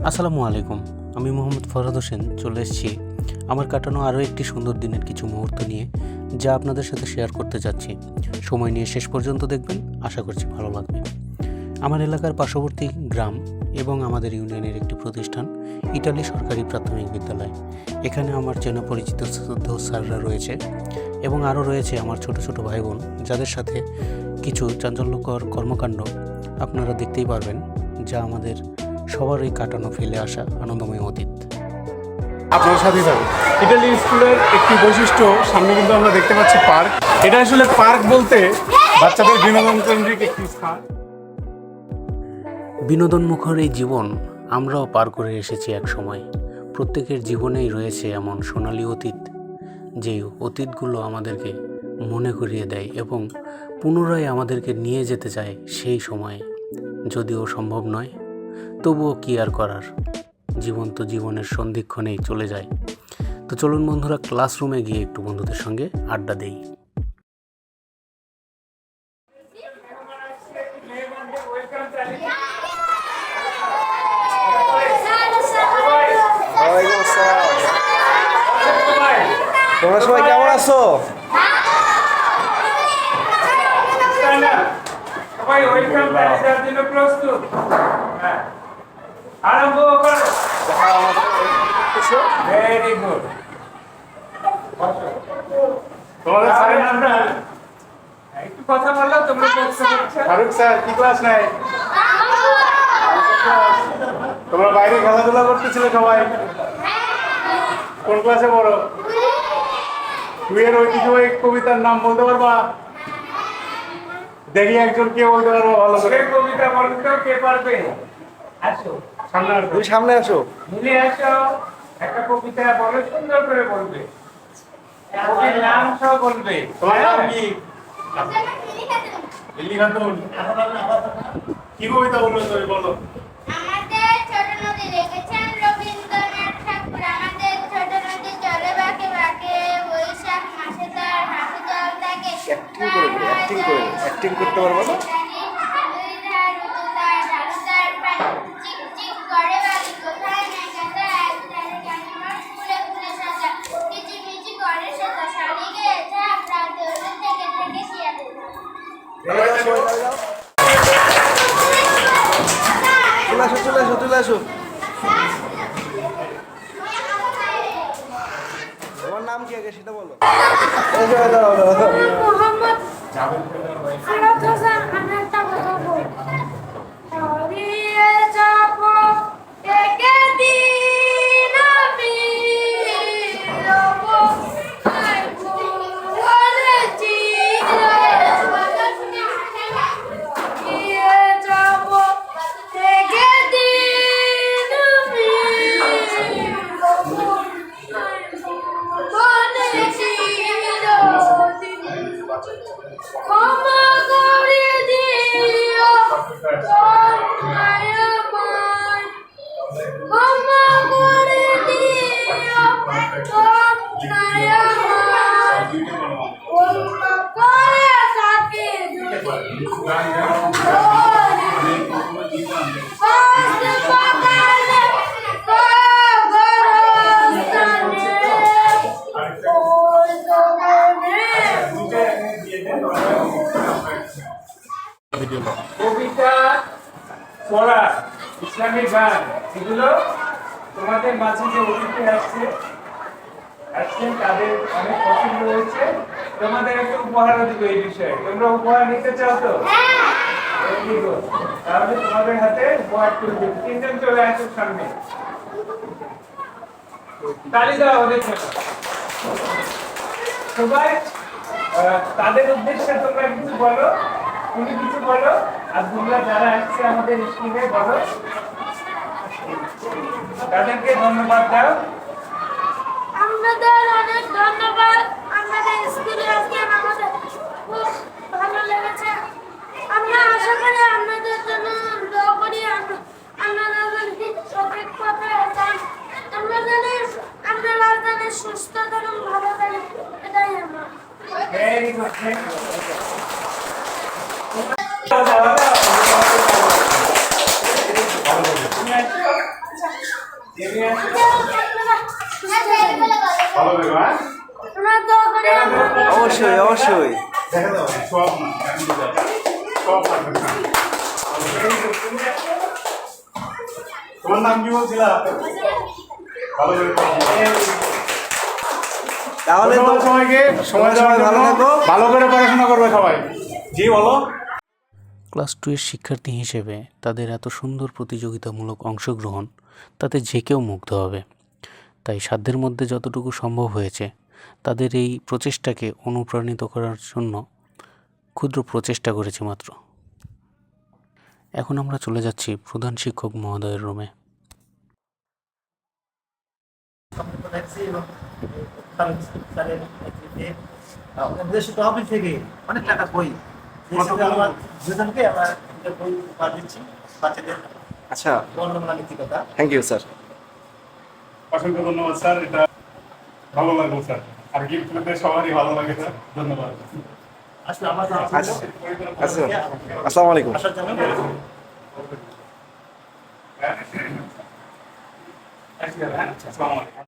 আসসালামু আলাইকুম। আমি মোহাম্মদ ফরহাদ হোসেন চলে এসেছি আমার কাটানো আরও একটি সুন্দর দিনের কিছু মুহূর্ত নিয়ে, যা আপনাদের সাথে শেয়ার করতে যাচ্ছি। সময় নিয়ে শেষ পর্যন্ত দেখবেন, আশা করছি ভালো লাগবে। আমার এলাকার পার্শ্ববর্তী গ্রাম এবং আমাদের ইউনিয়নের একটি প্রতিষ্ঠান ইটালি সরকারি প্রাথমিক বিদ্যালয়। এখানে আমার চেনা পরিচিত স্যাররা রয়েছে এবং আরও রয়েছে আমার ছোট ছোট ভাই বোন, যাদের সাথে কিছু চাঞ্চল্যকর কর্মকাণ্ড আপনারা দেখতেই পারবেন, যা আমাদের সবারই কাটানো ফেলে আসা আনন্দময় অতীত। আপনার সাথে যাবে। ইটালি স্কুলের একটি বৈশিষ্ট্য, সামনে কিন্তু আমরা দেখতে পাচ্ছি পার্ক। এটা আসলে পার্ক বলতে বাচ্চাদের বিনোদন কেন্দ্রিক একটি স্থান। বিনোদনমুখর এই জীবন আমরাও পার করে এসেছি এক সময়। প্রত্যেকের জীবনেই রয়েছে এমন সোনালি অতীত, যে অতীতগুলো আমাদেরকে মনে করিয়ে দেয় এবং পুনরায় আমাদেরকে নিয়ে যেতে চায় সেই সময়ে। যদিও সম্ভব নয়, তবুও কি আর করার, জীবন তো জীবনের সন্ধিক্ষণেই চলে যায়। তো চলুন বন্ধুরা, ক্লাসরুমে গিয়ে একটু বন্ধুদের সঙ্গে আড্ডা দেই। তোমরা সবাই কেমন আছো? সবাই ওয়েলকাম দেওয়ার জন্য প্রস্তুত? হ্যাঁ, আরম্ভ করো। Very good. তোমাদের স্যারের নামটা? একটু কথা বললো, তোমরা প্রশ্ন করছো। ফারুক স্যার কি ক্লাস নেয়? তোমরা বাইরে খেলাধুলা করতেছিলে সবাই? কোন ক্লাসে পড়ো? দুইয়ের ঐতিহ্যবাহী কবিতার নাম বলতে পারবা? দেখি একজন কে বলতে পারবো ভালো করে। কে কবিতা বলতো, কে পারবে? আসো সামনে আসো। তুমি সামনে আসো। মিলে আসো, একটা কবিতা বলো, সুন্দর করে বলবে, কবির নাম সহ বলবে। তোমার নাম কি? লিলি খাতুন। কি কবিতা বলবে তুমি, বলো। আমাদের ছোট নদী রেখেছেন রবীন্দ্রনাথ ঠাকুর। আমাদের ছোট নদী চলে বাঁকে বাঁকে, বৈশাখ মাসে তার হাসি জল থাকে। অ্যাক্টিং করতে পারবো না? চিক করে বালি কোথায় নেই কাদা, একধারে কানিমার ফুলে ফুলে সাজা, কিচিমিচি করে সাজা শালিকে ঝাঁক, রাতে ওদের থেকে থেকে শিয়ালে। চলে আসো। তোমার নাম কি আগে সেটা বলো। মোহাম্মদ ফরহাদ হোসেন। আমি একটা কথা বলবো। হারিয়ে যাব একদিন আমি, রব নাই ভুলে হারিয়ে যাব একদিন আমি, রব নাই ভুলে ক্ষমা করে দিও দয়াময়, ক্ষমা করে দিও দয়াময়, অন্য করে থাকি কবিতা পড়া, ইসলামিক গান, এগুলো তোমাদের মাঝে যে অতিথি আসছেন তাদের অনেক পছন্দ হয়েছে। তোমাদের একটা উপহারও দিব এই বিষয়ে। তোমরা উপহার নিতে চাও তো? Very good. তাহলে তোমাদের হাতে উপহার তুলে দেব। তিনজন চলে আসো সামনে, তালি দাও ওদের জন্য। সবাই তাদের উদ্দেশ্যে তোমরা কিছু বলো, তুমি কিছু বলো, আর তোমরা যারা আসছে আমাদের স্কুলে বলো, তাদেরকে ধন্যবাদ দাও। আপনাদের অনেক ধন্যবাদ। আমাদের স্কুলে আজকে আমাদের খুব ভালো লেগেছে। আমরা আশা করি আপনাদের জন্য দোয়া করি, আপনারা সঠিক পথে যান। আপনারা যেন সুস্থ থাকুন, ভালো থাকুন, এটাই আমার। Very good. Thank you. ভালো লাগবে, হ্যাঁ? অবশ্যই অবশ্যই। দেখা যাবে সব না সব লাগবে না। তোমার নাম কি বলছিলা? ভালো করে তাহলে তো ধন্যবাদ সবাইকে সময় দেওয়ার সবাই ভালো জন্য। থাকো। ভালো করে পড়াশোনা করবে সবাই। জি বলো। ক্লাস 2 এর শিক্ষার্থী হিসেবে তাদের এত সুন্দর প্রতিযোগিতামূলক অংশগ্রহণ তাতে যে কেউ মুগ্ধ হবে। তাই সাধ্যের মধ্যে যতটুকু সম্ভব হয়েছে তাদের এই প্রচেষ্টাকে অনুপ্রাণিত করার জন্য ক্ষুদ্র প্রচেষ্টা করেছি মাত্র। এখন আমরা চলে যাচ্ছি প্রধান শিক্ষক মহোদয়ের রুমে। উদ্দেশ্য তহবিল থেকে অনেক টাকা বই আমার দুজনকে আমরা বই উপহার দিচ্ছি বাচ্চাদের আচ্ছা, বর্ণমালা নীতিকথা। Thank you sir. অসংখ্য ধন্যবাদ স্যার, এটা ভালো লাগলো স্যার। আর গিফট পেতে সবারই ভালো লাগে স্যার, ধন্যবাদ। আসলে আমার আচ্ছা আচ্ছা, আসসালামু আলাইকুম। আসার জন্য আসসালামু আলাইকুম।